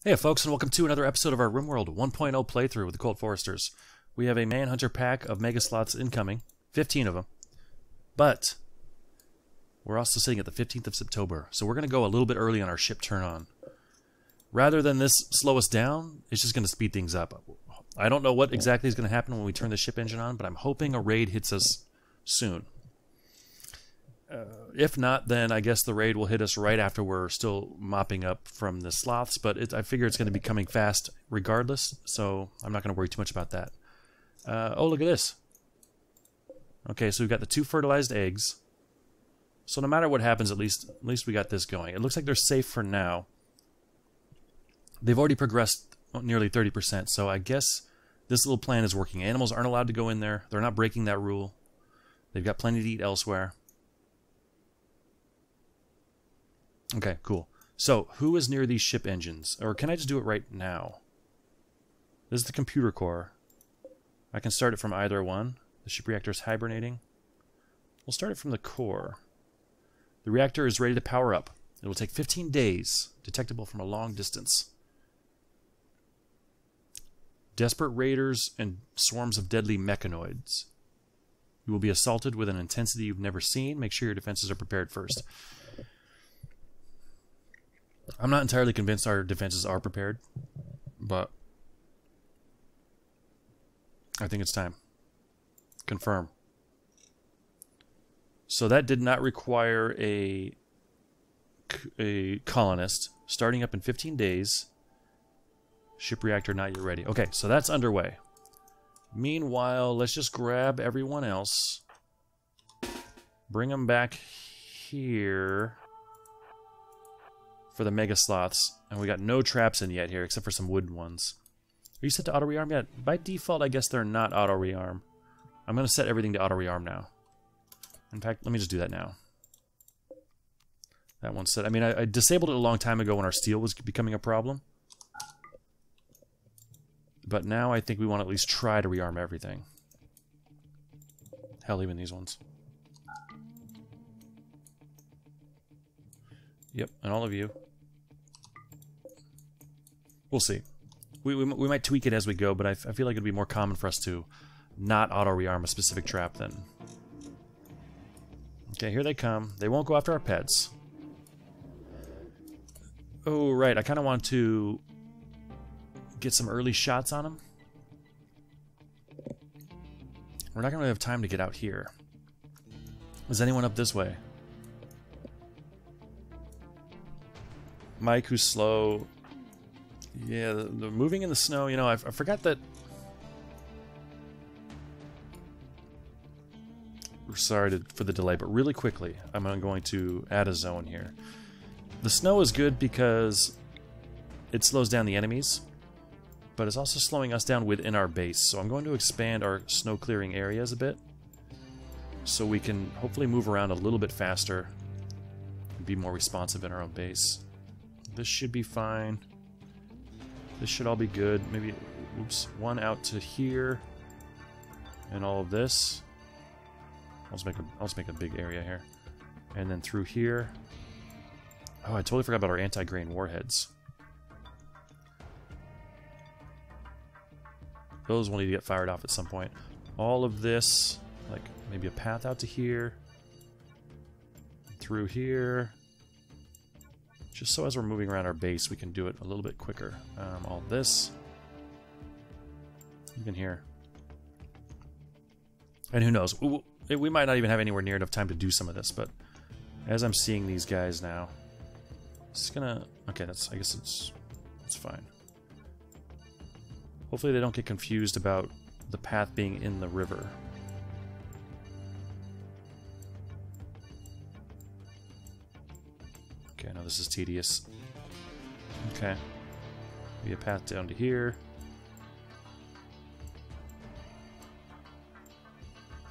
Hey folks, and welcome to another episode of our Rimworld 1.0 playthrough with the Cold Foresters. We have a Manhunter pack of megasloths incoming, 15 of them, but we're also sitting at the 15th of September, so we're going to go a little bit early on our ship turn on. Rather than this slow us down, it's just going to speed things up. I don't know what exactly is going to happen when we turn the ship engine on, but I'm hoping a raid hits us soon. If not, then I guess the raid will hit us right after we're still mopping up from the sloths, but I figure it's going to be coming fast regardless, so I'm not going to worry too much about that. Oh, look at this. Okay, so we've got the 2 fertilized eggs. So no matter what happens, at least we got this going. It looks like they're safe for now. They've already progressed nearly 30%, so I guess this little plan is working. Animals aren't allowed to go in there. They're not breaking that rule. They've got plenty to eat elsewhere. Okay, cool. So, who is near these ship engines? Or can I just do it right now? This is the computer core. I can start it from either one. The ship reactor is hibernating. We'll start it from the core. The reactor is ready to power up. It will take 15 days, detectable from a long distance. Desperate raiders and swarms of deadly mechanoids. You will be assaulted with an intensity you've never seen. Make sure your defenses are prepared first. I'm not entirely convinced our defenses are prepared, but I think it's time. Confirm. So that did not require a colonist. Starting up in 15 days. Ship reactor not yet ready. Okay, so that's underway. Meanwhile, let's just grab everyone else. Bring them back here for the megasloths, and we got no traps in yet here, except for some wooden ones. Are you set to auto-rearm yet? By default, I guess they're not auto-rearm. I'm going to set everything to auto-rearm now. In fact, let me just do that now. That one's set. I mean, I disabled it a long time ago when our steel was becoming a problem. But now I think we want to at least try to rearm everything. Hell, even these ones. Yep, and all of you. We'll see. We might tweak it as we go, but I feel like it would be more common for us to not auto-rearm a specific trap then. Okay, here they come. They won't go after our pets. Oh, right. I kind of want to get some early shots on them. We're not going to have time to get out here. Is anyone up this way? Mike, who's slow. Yeah, the moving in the snow, you know, I forgot that. Sorry for the delay, but really quickly, I'm going to add a zone here. The snow is good because it slows down the enemies, but it's also slowing us down within our base. So I'm going to expand our snow clearing areas a bit, so we can hopefully move around a little bit faster and be more responsive in our own base. This should be fine. This should all be good. Maybe, oops, one out to here, and all of this. I'll just make a big area here, and then through here. Oh, I totally forgot about our anti-grain warheads. Those will need to get fired off at some point. All of this, like maybe a path out to here, through here. Just so as we're moving around our base, we can do it a little bit quicker. All this. Even here. And who knows? We might not even have anywhere near enough time to do some of this, but as I'm seeing these guys now, it's gonna... Okay, I guess it's fine. Hopefully they don't get confused about the path being in the river. Okay, I know this is tedious. Okay. Maybe a path down to here.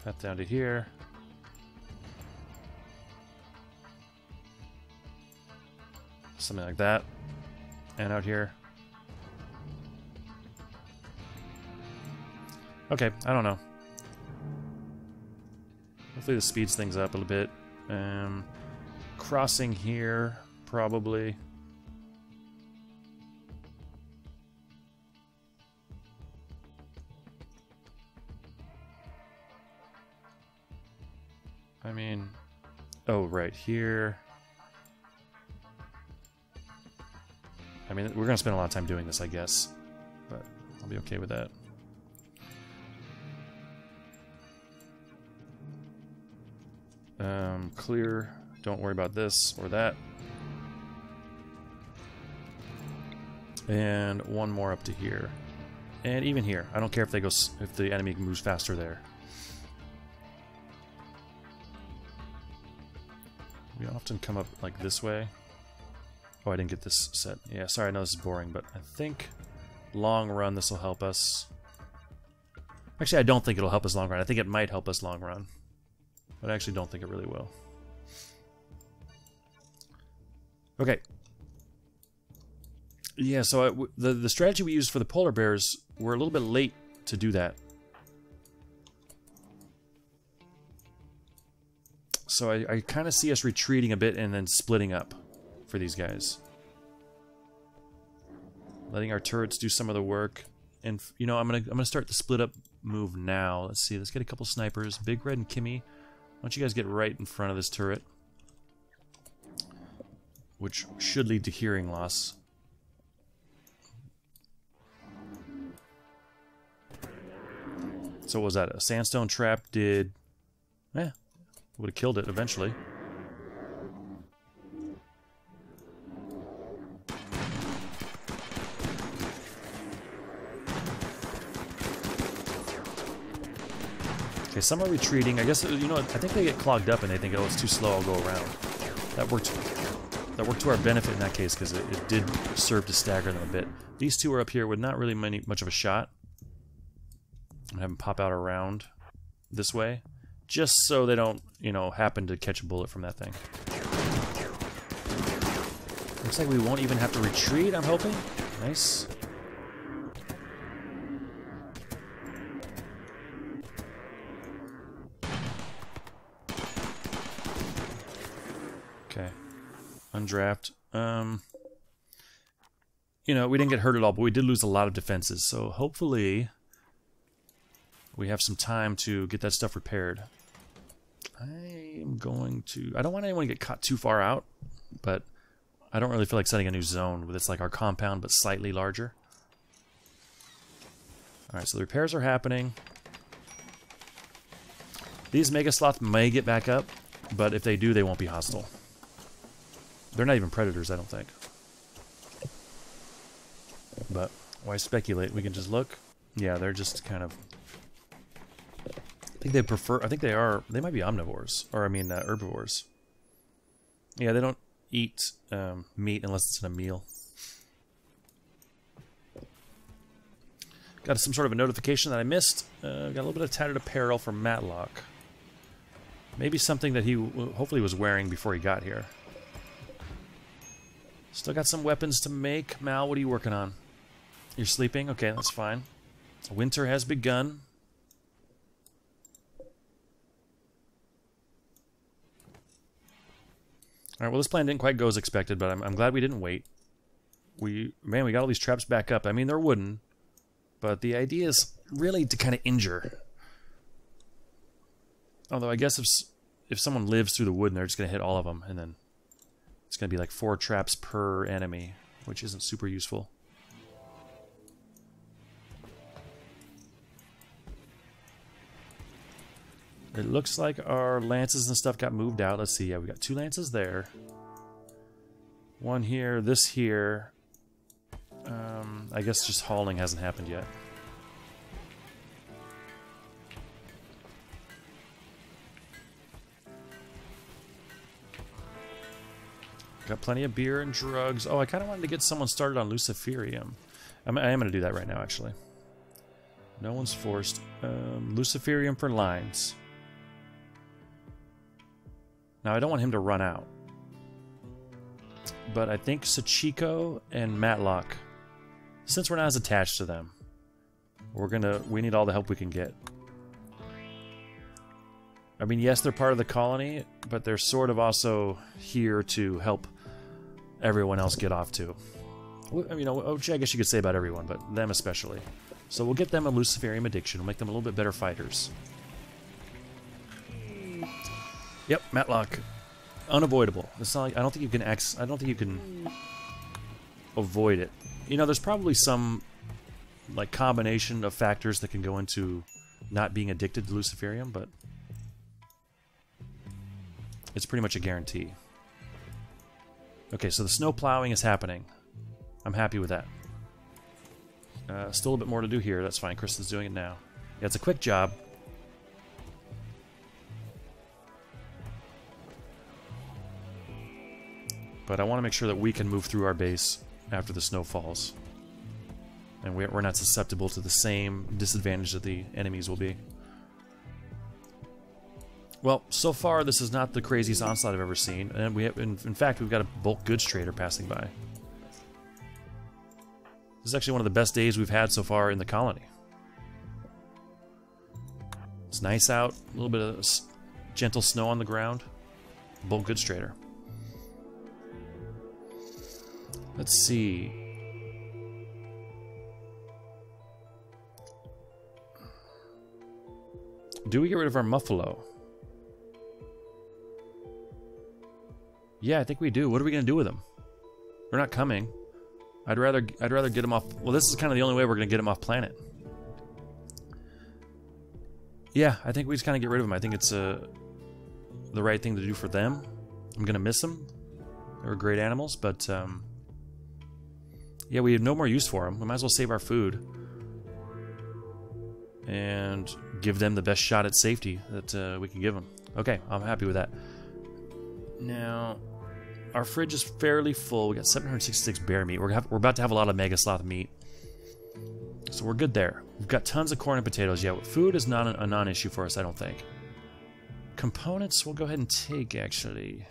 Path down to here. Something like that. And out here. Okay, I don't know. Hopefully this speeds things up a little bit. Crossing here, probably. I mean... Oh, right here. I mean, we're going to spend a lot of time doing this, I guess. But I'll be okay with that. Clear. Don't worry about this or that. And one more up to here. And even here. I don't care if they go if the enemy moves faster there. We often come up like this way. Oh, I didn't get this set. Yeah, sorry, I know this is boring, but I think long run this will help us. Actually, I don't think it'll help us long run. I think it might help us long run. But I actually don't think it really will. Okay. Yeah, so the strategy we used for the polar bears, we're a little bit late to do that. So I kind of see us retreating a bit and then splitting up for these guys. Letting our turrets do some of the work. And, you know, I'm gonna start the split up move now. Let's see, let's get a couple snipers. Big Red and Kimmy, why don't you guys get right in front of this turret? Which should lead to hearing loss. So what was that? A sandstone trap did... would have killed it eventually. Okay, some are retreating. I guess, you know, I think they get clogged up and they think, oh, it's too slow, I'll go around. That worked to our benefit in that case, because it did serve to stagger them a bit. These two are up here with not really much of a shot. I'm gonna have them pop out around this way, just so they don't, you know, happen to catch a bullet from that thing. Looks like we won't even have to retreat, I'm hoping. Nice. Okay. Undraft. You know, we didn't get hurt at all, but we did lose a lot of defenses, so hopefully we have some time to get that stuff repaired. I am going to... I don't want anyone to get caught too far out, but I don't really feel like setting a new zone with it's like our compound, but slightly larger. Alright, so the repairs are happening. These megasloths may get back up, but if they do, they won't be hostile. They're not even predators, I don't think. But why speculate? We can just look. Yeah, they're just kind of... I think they prefer... I think they are... They might be omnivores. Or, I mean, herbivores. Yeah, they don't eat meat unless it's in a meal. Got some sort of a notification that I missed. Got a little bit of tattered apparel from Matlock. Maybe something that he hopefully was wearing before he got here. Still got some weapons to make. Mal, what are you working on? You're sleeping? Okay, that's fine. Winter has begun. Alright, well this plan didn't quite go as expected, but I'm glad we didn't wait. Man, we got all these traps back up. I mean, they're wooden, but the idea is really to kind of injure. Although I guess if someone lives through the wood, they're just going to hit all of them, and then it's going to be like 4 traps per enemy, which isn't super useful. It looks like our lances and stuff got moved out. Let's see. Yeah, we got 2 lances there. 1 here, this here. I guess just hauling hasn't happened yet. Got plenty of beer and drugs. Oh, I kind of wanted to get someone started on Luciferium. I am going to do that right now, actually. No one's forced. Luciferium for lines. Now, I don't want him to run out. But I think Sachiko and Matlock, since we're not as attached to them, we need all the help we can get. I mean, yes, they're part of the colony, but they're sort of also here to help everyone else get off too. You know, which I guess you could say about everyone, but them especially. So we'll get them a Luciferium addiction. We'll make them a little bit better fighters. Yep, Matlock. Unavoidable. It's not like, I don't think you can avoid it. You know, there's probably some like combination of factors that can go into not being addicted to Luciferium, but it's pretty much a guarantee. Okay, so the snow plowing is happening. I'm happy with that. Still a bit more to do here. That's fine. Chris is doing it now. Yeah, it's a quick job. But I want to make sure that we can move through our base after the snow falls. And we're not susceptible to the same disadvantage that the enemies will be. Well, so far this is not the craziest onslaught I've ever seen. And we have, in fact, we've got a bulk goods trader passing by. This is actually one of the best days we've had so far in the colony. It's nice out, a little bit of gentle snow on the ground. Bulk goods trader. Let's see. Do we get rid of our Muffalo? Yeah, I think we do. What are we going to do with them? They're not coming. I'd rather get them off. Well, this is kind of the only way we're going to get them off planet. Yeah, I think we just kind of get rid of them. I think it's the right thing to do for them. I'm going to miss them. They were great animals, but yeah, we have no more use for them. We might as well save our food and give them the best shot at safety that we can give them. Okay, I'm happy with that. Now, our fridge is fairly full. We got 766 bear meat. We're about to have a lot of megasloth meat, so we're good there. We've got tons of corn and potatoes. Yeah, food is not a non-issue for us, I don't think. Components, we'll go ahead and take, actually,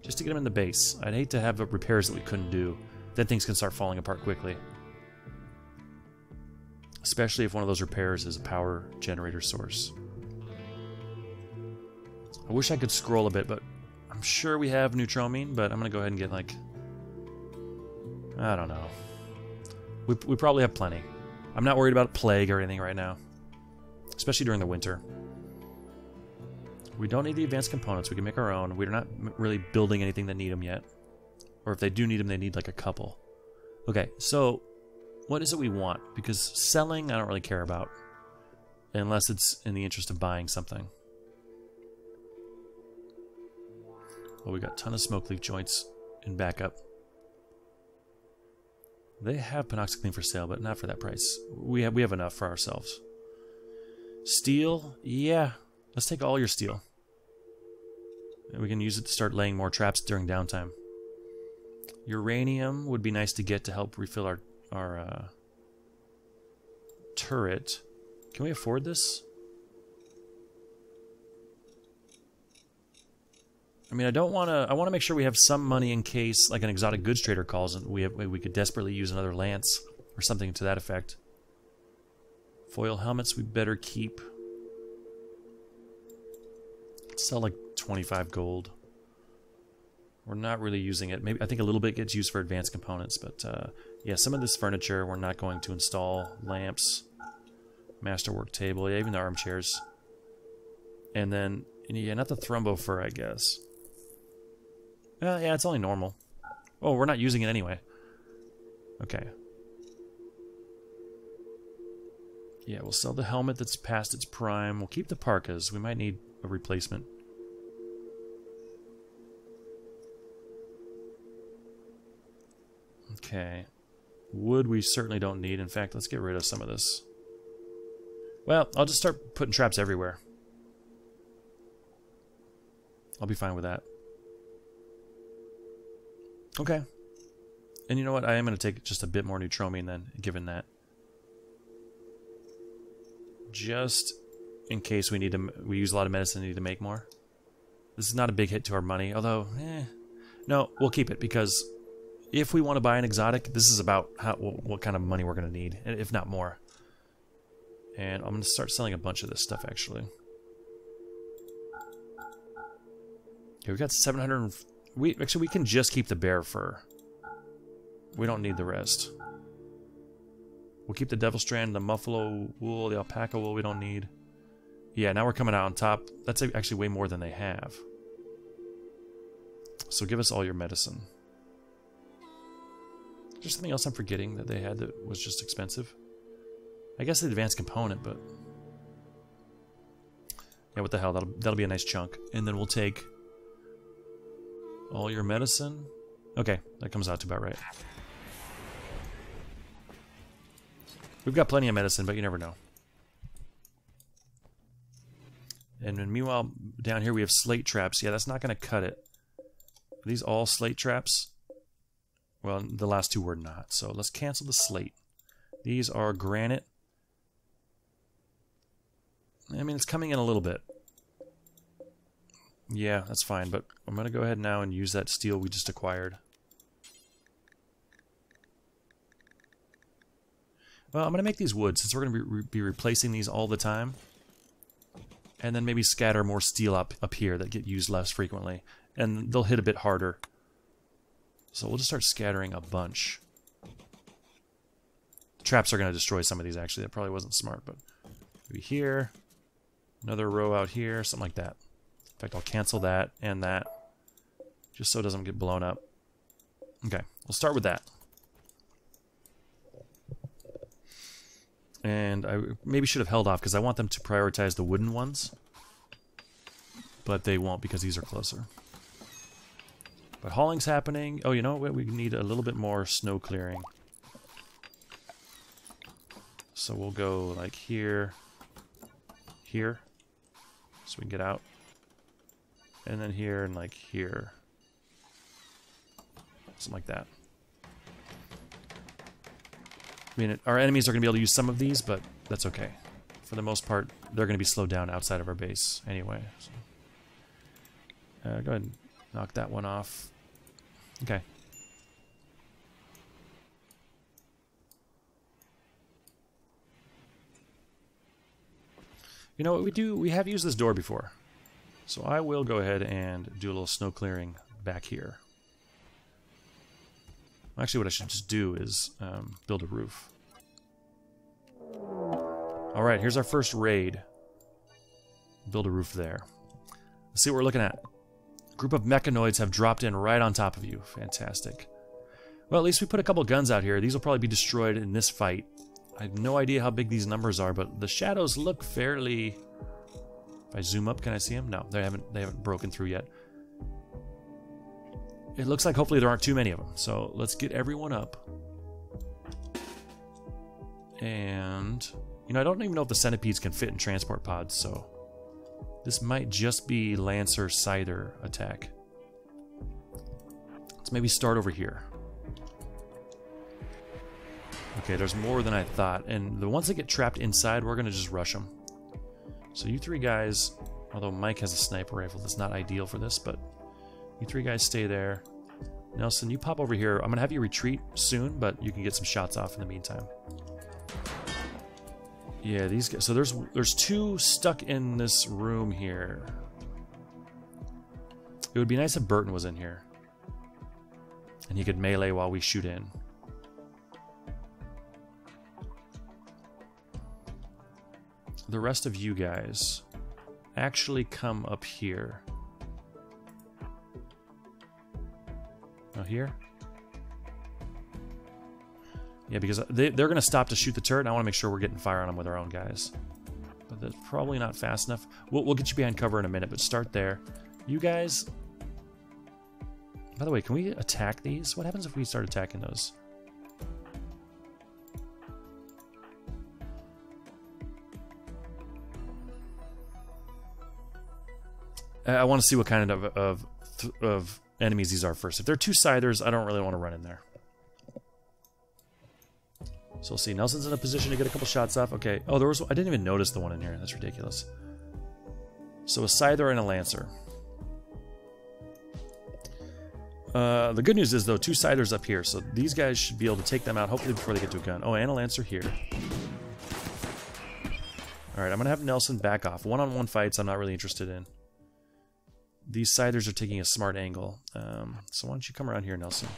just to get them in the base. I'd hate to have repairs that we couldn't do. Then things can start falling apart quickly. Especially if one of those repairs is a power generator source. I wish I could scroll a bit, but I'm sure we have Neutromine, but I'm going to go ahead and get, like, I don't know. We probably have plenty. I'm not worried about plague or anything right now. Especially during the winter. We don't need the advanced components. We can make our own. We're not really building anything that need them yet. Or if they do need them, they need like a couple. Okay, so what is it we want? Because selling, I don't really care about. Unless it's in the interest of buying something. Well, we got a ton of smoke leaf joints in backup. They have Panoxicline for sale, but not for that price. We have enough for ourselves. Steel? Yeah. Let's take all your steel. And we can use it to start laying more traps during downtime. Uranium would be nice to get to help refill our turret. Can we afford this? I mean, I want to make sure we have some money in case like an exotic goods trader calls and we could desperately use another lance or something to that effect. Foil helmets we better keep. Let's sell like 25 gold. We're not really using it. Maybe I think a little bit gets used for advanced components, but yeah, some of this furniture we're not going to install. Lamps, masterwork table, yeah, even the armchairs. And then, yeah, not the thrombo fur, I guess. Yeah, it's only normal. Oh, we're not using it anyway. Okay. Yeah, we'll sell the helmet that's past its prime. We'll keep the parkas. We might need a replacement. Okay. Wood we certainly don't need. In fact, let's get rid of some of this. Well, I'll just start putting traps everywhere. I'll be fine with that. Okay. And you know what? I am going to take just a bit more Neutromine then, given that. Just in case we use a lot of medicine and need to make more. This is not a big hit to our money, although, no, we'll keep it because if we want to buy an exotic, this is about what kind of money we're going to need, if not more. And I'm going to start selling a bunch of this stuff, actually. Okay, we've got 700. We can just keep the bear fur. We don't need the rest. We'll keep the devil strand, the muffalo wool, the alpaca wool we don't need. Yeah, now we're coming out on top. That's actually way more than they have. So give us all your medicine. Is there something else I'm forgetting that they had that was just expensive? I guess the advanced component, but... yeah, what the hell, that'll be a nice chunk. And then we'll take all your medicine. Okay, that comes out to about right. We've got plenty of medicine, but you never know. And then meanwhile, down here we have slate traps. Yeah, that's not going to cut it. Are these all slate traps? Well, the last two were not. So let's cancel the slate. These are granite. I mean, it's coming in a little bit. Yeah, that's fine, but I'm going to go ahead now and use that steel we just acquired. Well, I'm going to make these wood, since we're going to be replacing these all the time. And then maybe scatter more steel up here that get used less frequently. And they'll hit a bit harder. So we'll just start scattering a bunch. The traps are going to destroy some of these, actually. That probably wasn't smart, but maybe here. Another row out here, something like that. In fact, I'll cancel that and that, just so it doesn't get blown up. Okay, we'll start with that. And I maybe should have held off, because I want them to prioritize the wooden ones. But they won't, because these are closer. But hauling's happening. Oh, you know what? We need a little bit more snow clearing. So we'll go like here. Here. So we can get out. And then here and like here. Something like that. I mean, our enemies are going to be able to use some of these, but that's okay. For the most part, they're going to be slowed down outside of our base anyway. So. Go ahead and knock that one off. Okay. You know what we do? We have used this door before. So I will go ahead and do a little snow clearing back here. Actually, what I should just do is build a roof. Alright, here's our first raid. Build a roof there. Let's see what we're looking at. A group of mechanoids have dropped in right on top of you. Fantastic. Well, at least we put a couple guns out here. These will probably be destroyed in this fight. I have no idea how big these numbers are, but the shadows look fairly... If I zoom up, can I see them? No, they haven't broken through yet. It looks like hopefully there aren't too many of them. So let's get everyone up. And, you know, I don't even know if the centipedes can fit in transport pods, so this might just be Lancer Scyther attack. Let's maybe start over here. Okay, there's more than I thought, and the ones that get trapped inside, we're going to just rush them. So you three guys, although Mike has a sniper rifle, that's not ideal for this, but you three guys stay there. Nelson, you pop over here. I'm going to have you retreat soon, but you can get some shots off in the meantime. Yeah, these guys. So there's two stuck in this room here. It would be nice if Burton was in here. And he could melee while we shoot in. The rest of you guys actually come up here. Oh, here? Yeah, because they're going to stop to shoot the turret, and I want to make sure we're getting fire on them with our own guys. But that's probably not fast enough. We'll get you behind cover in a minute, but start there. You guys... By the way, can we attack these? What happens if we start attacking those? I want to see what kind of enemies these are first. If they're two Scythers, I don't really want to run in there. So we'll see. Nelson's in a position to get a couple shots off. Okay. Oh, I didn't even notice the one in here. That's ridiculous. So a Scyther and a Lancer. The good news is, though, two Scythers up here. So these guys should be able to take them out, hopefully before they get to a gun. Oh, and a Lancer here. Alright, I'm going to have Nelson back off. One-on-one fights I'm not really interested in. These Scythers are taking a smart angle. So why don't you come around here, Nelson?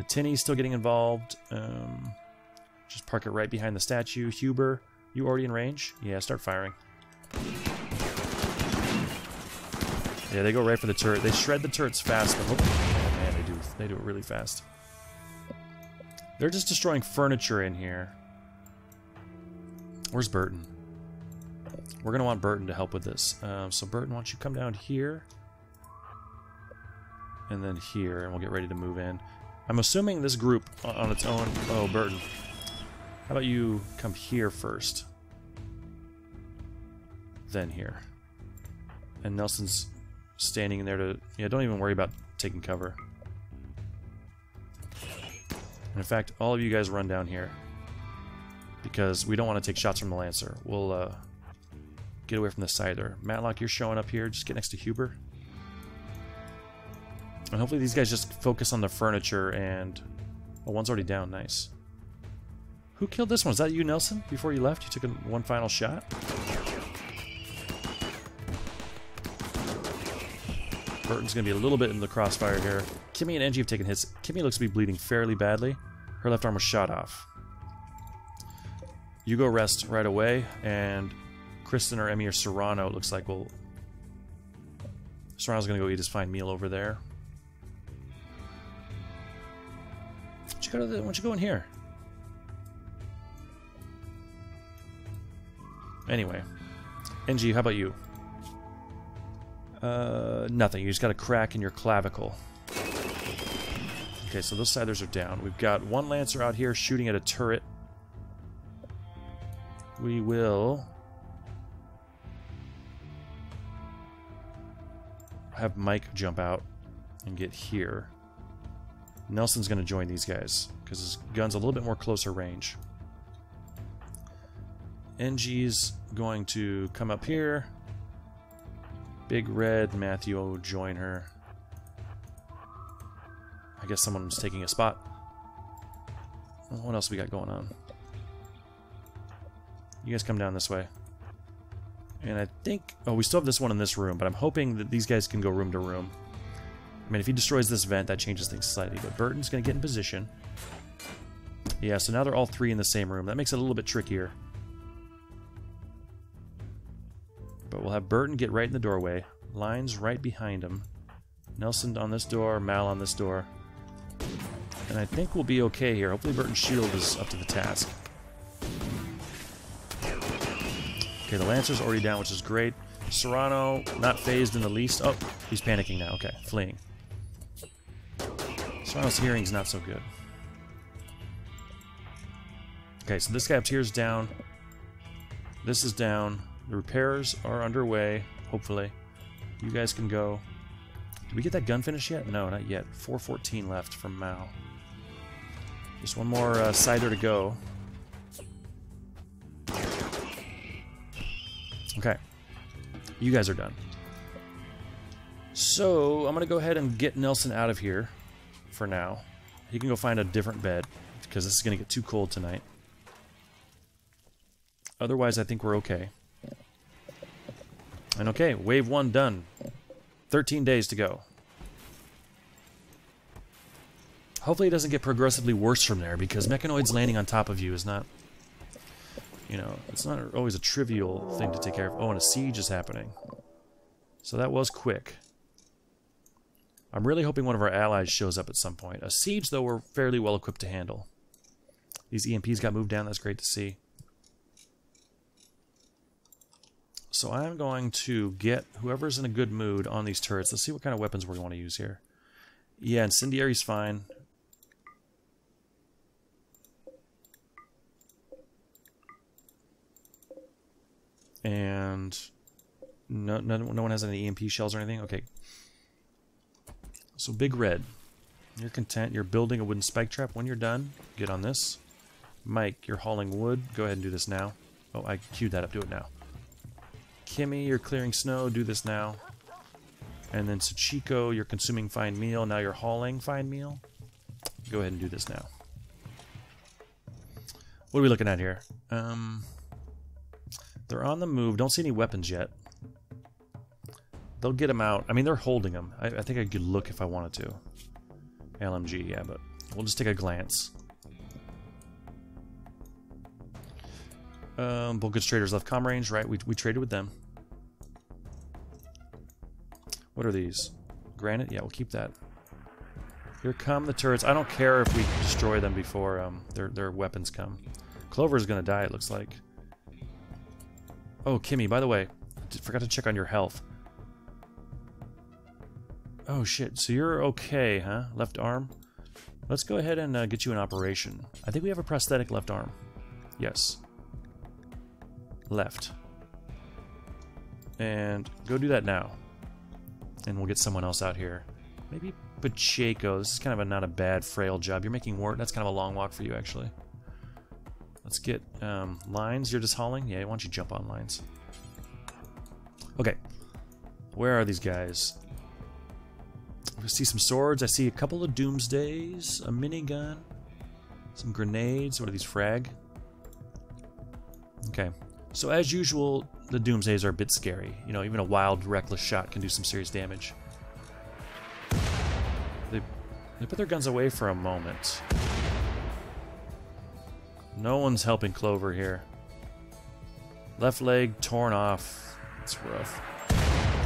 Tinny's still getting involved. Just park it right behind the statue. Huber, you already in range? Yeah, start firing. Yeah, they go right for the turret. They shred the turrets fast, but oh man, they do. They do it really fast. They're just destroying furniture in here. Where's Burton? We're gonna want Burton to help with this. So Burton, why don't you come down here, and then here, and we'll get ready to move in. I'm assuming this group on its own. Oh, Burton. How about you come here first, then here, and Nelson's standing in there to. Yeah, don't even worry about taking cover. And in fact, all of you guys run down here because we don't want to take shots from the Lancer. We'll get away from the Scyther. Matlock, you're showing up here. Just get next to Huber. And hopefully these guys just focus on the furniture and... Oh, one's already down. Nice. Who killed this one? Was that you, Nelson? Before you left, you took one final shot? Burton's going to be a little bit in the crossfire here. Kimmy and Angie have taken hits. Kimmy looks to be bleeding fairly badly. Her left arm was shot off. You go rest right away, and Kristen or Emmy or Serrano, it looks like, will... Serrano's going to go eat his fine meal over there. Why don't you go in here? Anyway. NG, how about you? Nothing. You just got a crack in your clavicle. Okay, so those Scythers are down. We've got one Lancer out here shooting at a turret. We will have Mike jump out and get here. Nelson's going to join these guys because his gun's a little bit more closer range. NG's going to come up here. Big Red, Matthew will join her. I guess someone's taking a spot. What else we got going on? You guys come down this way. And I think... Oh, we still have this one in this room, but I'm hoping that these guys can go room to room. I mean, if he destroys this vent, that changes things slightly. But Burton's going to get in position. Yeah, so now they're all three in the same room. That makes it a little bit trickier. But we'll have Burton get right in the doorway. Lines right behind him. Nelson on this door, Mal on this door. And I think we'll be okay here. Hopefully Burton's shield is up to the task. Okay, the Lancer's already down, which is great. Serrano, not phased in the least. Oh, he's panicking now. Okay, fleeing. Serrano's hearing's not so good. Okay, so this guy up here is down. This is down. The repairs are underway, hopefully. You guys can go. Did we get that gun finished yet? No, not yet. 414 left from Mal. Just one more Scyther to go. Okay. You guys are done. So, I'm going to go ahead and get Nelson out of here for now. He can go find a different bed, because this is going to get too cold tonight. Otherwise, I think we're okay. And okay, wave 1 done. 13 days to go. Hopefully it doesn't get progressively worse from there, because mechanoids landing on top of you is not... You know, it's not always a trivial thing to take care of. Oh, and a siege is happening. So that was quick. I'm really hoping one of our allies shows up at some point. A siege, though, we're fairly well equipped to handle. These EMPs got moved down. That's great to see. So I'm going to get whoever's in a good mood on these turrets. Let's see what kind of weapons we're going to use here. Yeah, incendiary's fine. And no one has any EMP shells or anything? Okay. So Big Red, you're content. You're building a wooden spike trap. When you're done, get on this. Mike, you're hauling wood. Go ahead and do this now. Oh, I queued that up. Do it now. Kimmy, you're clearing snow. Do this now. And then Sachiko, you're consuming fine meal. Now you're hauling fine meal. Go ahead and do this now. What are we looking at here? They're on the move. Don't see any weapons yet. They'll get them out. I mean, they're holding them. I think I could look if I wanted to. LMG, yeah, but we'll just take a glance. Bulkage traders left comm range, right? We traded with them. What are these? Granite? Yeah, we'll keep that. Here come the turrets. I don't care if we destroy them before their weapons come. Clover's gonna die, it looks like. Oh, Kimmy, by the way, I forgot to check on your health. Oh shit, so you're okay, huh? Left arm? Let's go ahead and get you an operation. I think we have a prosthetic left arm. Yes. Left. And go do that now. And we'll get someone else out here. Maybe Pacheco. This is kind of not a bad frail job. You're making work. That's kind of a long walk for you, actually. Let's get lines. You're just hauling? Yeah, why don't you jump on lines? Okay. Where are these guys? I see some swords. I see a couple of doomsdays. A minigun. Some grenades. What are these? Frag? Okay. So as usual, the doomsdays are a bit scary. You know, even a wild, reckless shot can do some serious damage. They put their guns away for a moment. No one's helping Clover here. Left leg torn off. It's rough.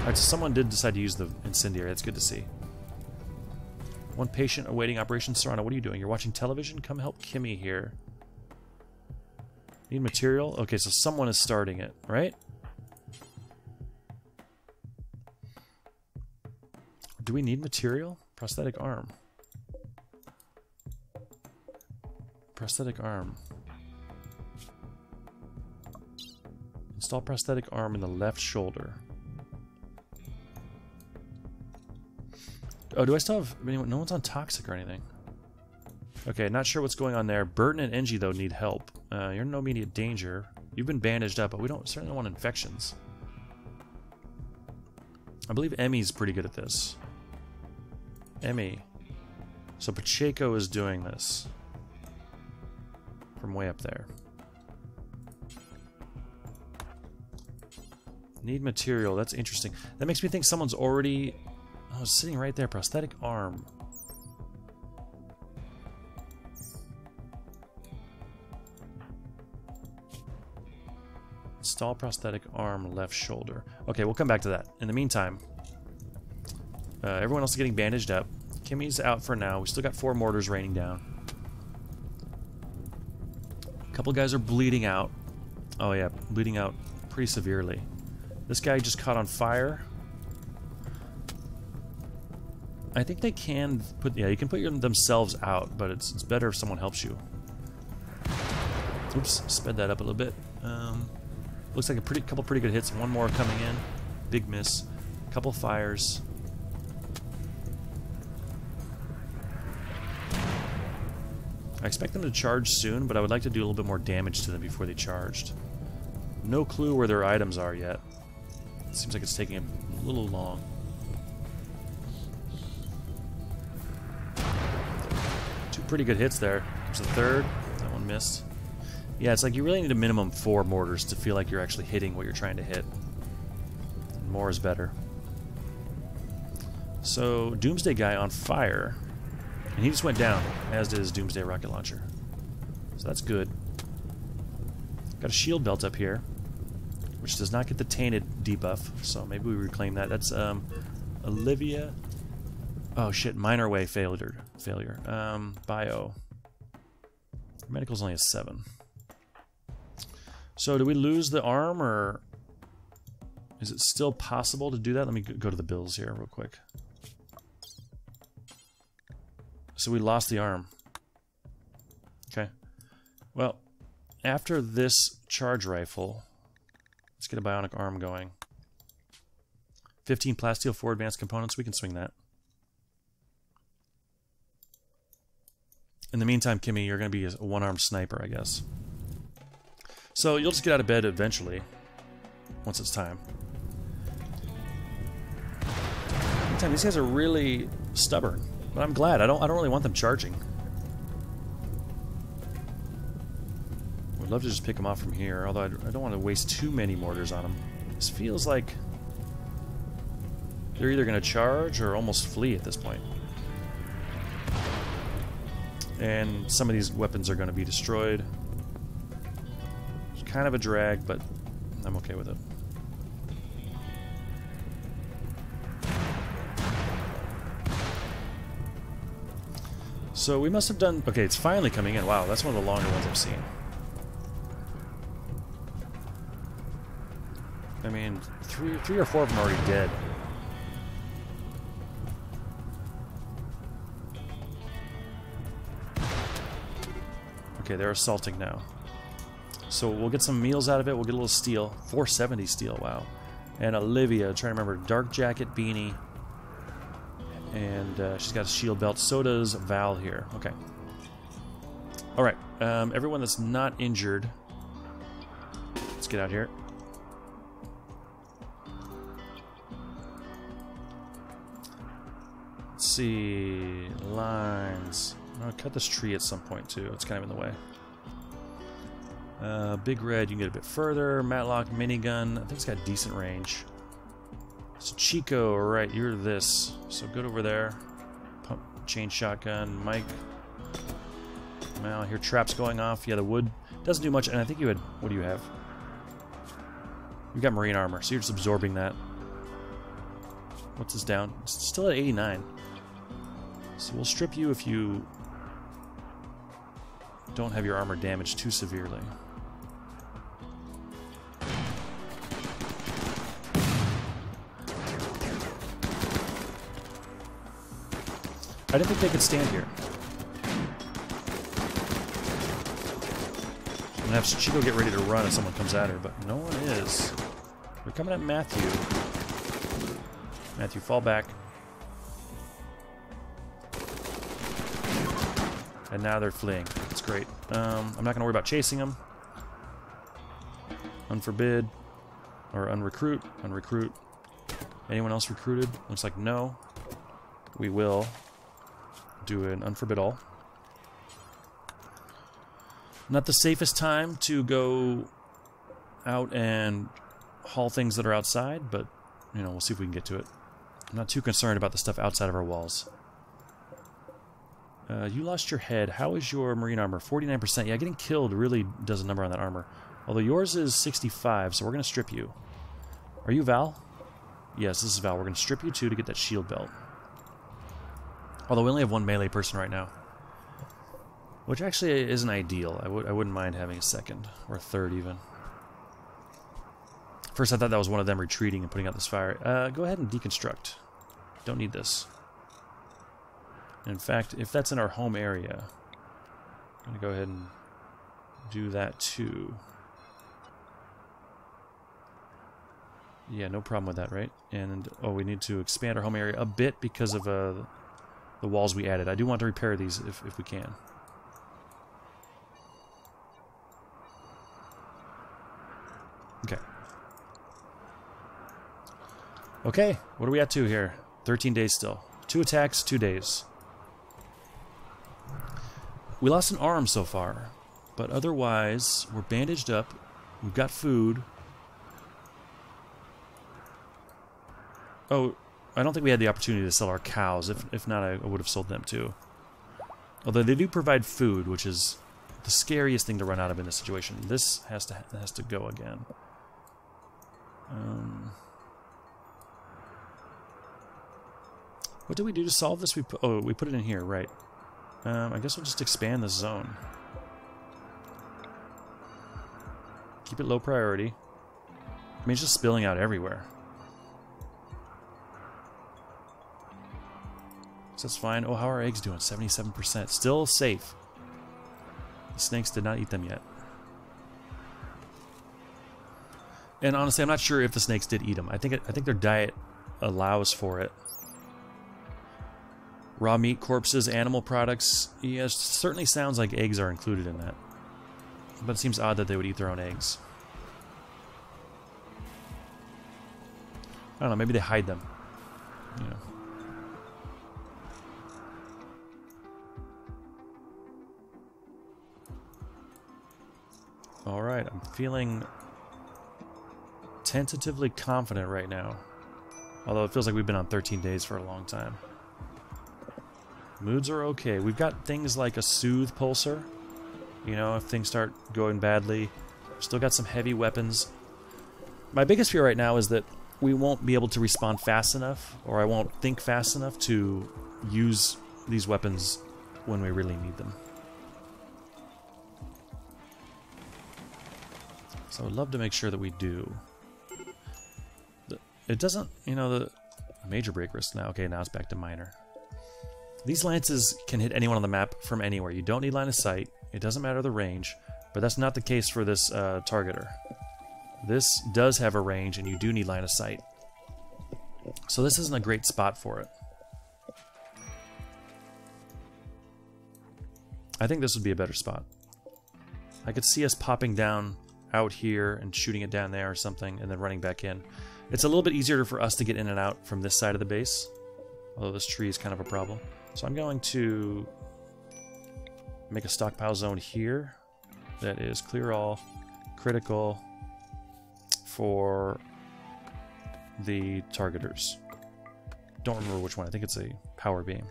Alright, so someone did decide to use the incendiary. That's good to see. One patient awaiting Operation Serrano. What are you doing? You're watching television? Come help Kimmy here. Need material? Okay, so someone is starting it, right? Do we need material? Prosthetic arm. Prosthetic arm. Install prosthetic arm in the left shoulder. Oh, do I still have anyone? No one's on toxic or anything. Okay, not sure what's going on there. Burton and Engie, though, need help. You're in no immediate danger. You've been bandaged up, but we certainly don't want infections. I believe Emmy's pretty good at this. Emmy. So Pacheco is doing this. From way up there. Need material. That's interesting. That makes me think someone's already... Oh, sitting right there. Prosthetic arm. Install prosthetic arm, left shoulder. Okay, we'll come back to that. In the meantime, everyone else is getting bandaged up. Kimmy's out for now. We still got 4 mortars raining down. A couple guys are bleeding out. Oh yeah, bleeding out pretty severely. This guy just caught on fire. I think they can put... Yeah, you can put themselves out, but it's better if someone helps you. Oops, sped that up a little bit. Looks like a couple pretty good hits. One more coming in. Big miss. Couple fires. I expect them to charge soon, but I would like to do a little bit more damage to them before they charged. No clue where their items are yet. It seems like it's taking a little long. Two pretty good hits there. There's a third. That one missed. Yeah, it's like you really need a minimum 4 mortars to feel like you're actually hitting what you're trying to hit. More is better. So, Doomsday guy on fire. And he just went down, as did his Doomsday rocket launcher. So that's good. Got a shield belt up here, which does not get the tainted debuff, so maybe we reclaim that. That's Olivia. Oh shit, minor way failure. Bio. Medical's only a 7. So do we lose the arm, or is it still possible to do that? Let me go to the bills here real quick. So we lost the arm. Okay. Well, after this charge rifle, let's get a bionic arm going. 15 plasteel 4 advanced components. We can swing that. In the meantime, Kimmy, you're going to be a one-armed sniper, I guess. So you'll just get out of bed eventually, once it's time. Meantime, these guys are really stubborn, but I'm glad. I don't really want them charging. Would love to just pick them off from here, although I don't want to waste too many mortars on them. This feels like they're either going to charge or almost flee at this point. And some of these weapons are going to be destroyed. It's kind of a drag, but I'm okay with it. So we must have done... Okay, it's finally coming in. Wow, that's one of the longer ones I've seen. I mean, three or four of them are already dead. Okay, they're assaulting now. So we'll get some meals out of it. We'll get a little steel. 470 steel, wow. And Olivia, trying to remember, dark jacket, beanie. And she's got a shield belt. So does Val here. Okay. Alright, everyone that's not injured. Let's get out here. Let's see. Lines. I'll cut this tree at some point too. It's kind of in the way. Big Red, you can get a bit further. Matlock minigun. I think it's got decent range. So Chico, alright, you're this. So good over there. Pump chain shotgun. Mike. Well, I hear traps going off. Yeah, the wood doesn't do much. And I think you had... What do you have? You got marine armor, so you're just absorbing that. What's this down? It's still at 89. So we'll strip you if you don't have your armor damaged too severely. I didn't think they could stand here. I'm gonna have Chico get ready to run if someone comes at her, but no one is. They're coming at Matthew. Matthew, fall back. And now they're fleeing. That's great. I'm not going to worry about chasing them. Unforbid. Or unrecruit. Unrecruit. Anyone else recruited? Looks like no. We will do an unforbid all. Not the safest time to go out and haul things that are outside, but, you know, we'll see if we can get to it. I'm not too concerned about the stuff outside of our walls. You lost your head. How is your marine armor? 49%. Yeah, getting killed really does a number on that armor. Although yours is 65, so we're going to strip you. Are you Val? Yes, this is Val. We're going to strip you too to get that shield belt. Although we only have one melee person right now. Which actually isn't ideal. I wouldn't mind having a second. Or a third even. First I thought that was one of them retreating and putting out this fire. Go ahead and deconstruct. Don't need this. In fact, if that's in our home area, I'm going to go ahead and do that too. Yeah, no problem with that, right? And, oh, we need to expand our home area a bit because of the walls we added. I do want to repair these if we can. Okay. Okay, what are we at to here? 13 days still. 2 attacks, 2 days. We lost an arm so far, but otherwise we're bandaged up. We've got food. Oh, I don't think we had the opportunity to sell our cows. If not, I would have sold them too. Although they do provide food, which is the scariest thing to run out of in this situation. This has to go again. What did we do to solve this? We put it in here, right? I guess we'll just expand this zone. Keep it low priority. I mean, it's just spilling out everywhere. So that's fine. Oh, how are our eggs doing? 77%. Still safe. The snakes did not eat them yet. And honestly, I'm not sure if the snakes did eat them. I think their diet allows for it. Raw meat, corpses, animal products. Yes, certainly sounds like eggs are included in that. But it seems odd that they would eat their own eggs. I don't know, maybe they hide them. You know. Alright, I'm feeling tentatively confident right now. Although it feels like we've been on 13 days for a long time. Moods are okay. We've got things like a soothe pulsar. You know, if things start going badly. Still got some heavy weapons. My biggest fear right now is that we won't be able to respond fast enough, or I won't think fast enough to use these weapons when we really need them. So I'd love to make sure that we do. It doesn't, you know, the major break risk now. Okay, now it's back to minor. These lances can hit anyone on the map from anywhere. You don't need line of sight. It doesn't matter the range, but that's not the case for this targeter. This does have a range, and you do need line of sight. So this isn't a great spot for it. I think this would be a better spot. I could see us popping down out here and shooting it down there or something, and then running back in. It's a little bit easier for us to get in and out from this side of the base, although this tree is kind of a problem. So I'm going to make a stockpile zone here that is clear all, critical for the targeters. Don't remember which one. I think it's a power beam.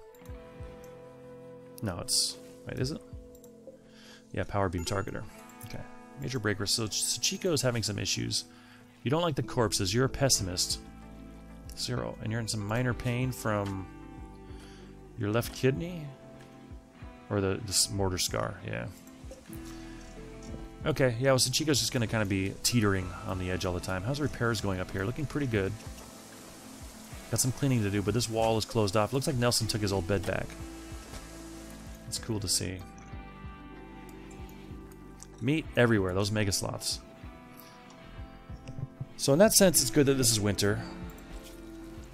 No, it's... Wait, is it? Yeah, power beam targeter. Okay. Major breaker. So Sachiko is having some issues. You don't like the corpses. You're a pessimist. 0. And you're in some minor pain from your left kidney? Or this mortar scar. Yeah. Okay. Yeah, well, Sachiko's just going to kind of be teetering on the edge all the time. How's repairs going up here? Looking pretty good. Got some cleaning to do, but this wall is closed off. Looks like Nelson took his old bed back. It's cool to see. Meat everywhere, those megasloths. So in that sense, it's good that this is winter.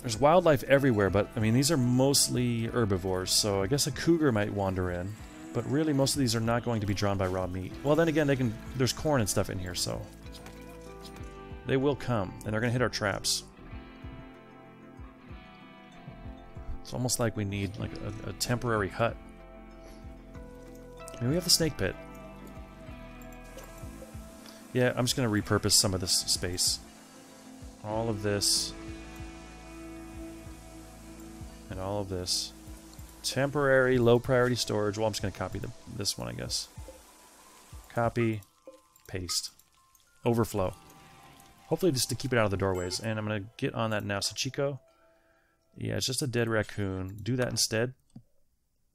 There's wildlife everywhere, but I mean, these are mostly herbivores, so I guess a cougar might wander in. But really, most of these are not going to be drawn by raw meat. Well, then again, there's corn and stuff in here, so they will come, and they're going to hit our traps. It's almost like we need like a temporary hut. I mean, we have the snake pit. Yeah, I'm just going to repurpose some of this space. All of this. And all of this. Temporary, low priority storage. Well, I'm just going to copy this one, I guess. Copy. Paste. Overflow. Hopefully just to keep it out of the doorways. And I'm going to get on that now. Sachiko. Yeah, it's just a dead raccoon. Do that instead.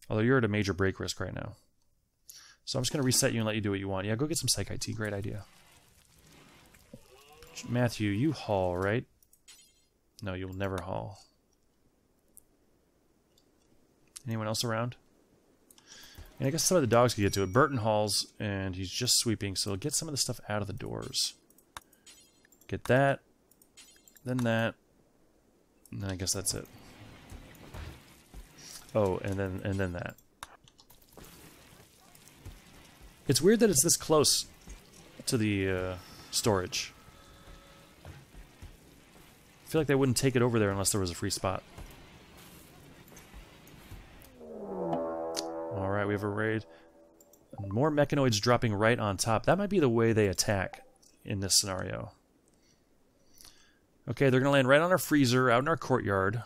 Although you're at a major break risk right now. So I'm just going to reset you and let you do what you want. Yeah, go get some Psychite tea. Great idea. Matthew, you haul, right? No, you'll never haul. Anyone else around? And I guess some of the dogs can get to it. Burton hauls, and he's just sweeping, so get some of the stuff out of the doors. Get that. Then that. And then I guess that's it. Oh, and then that. It's weird that it's this close to the storage. I feel like they wouldn't take it over there unless there was a free spot. Alright, we have a raid. More mechanoids dropping right on top. That might be the way they attack in this scenario. Okay, they're going to land right on our freezer, out in our courtyard.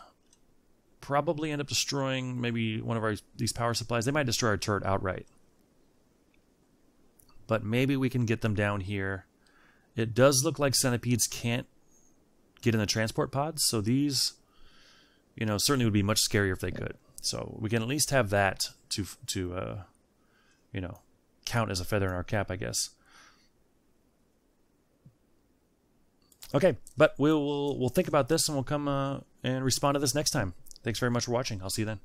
Probably end up destroying maybe one of these power supplies. They might destroy our turret outright. But maybe we can get them down here. It does look like centipedes can't get in the transport pods, so these, you know, certainly would be much scarier if they could. So we can at least have that to you know, count as a feather in our cap, I guess. Okay, but we'll think about this and we'll come and respond to this next time. Thanks very much for watching. I'll see you then.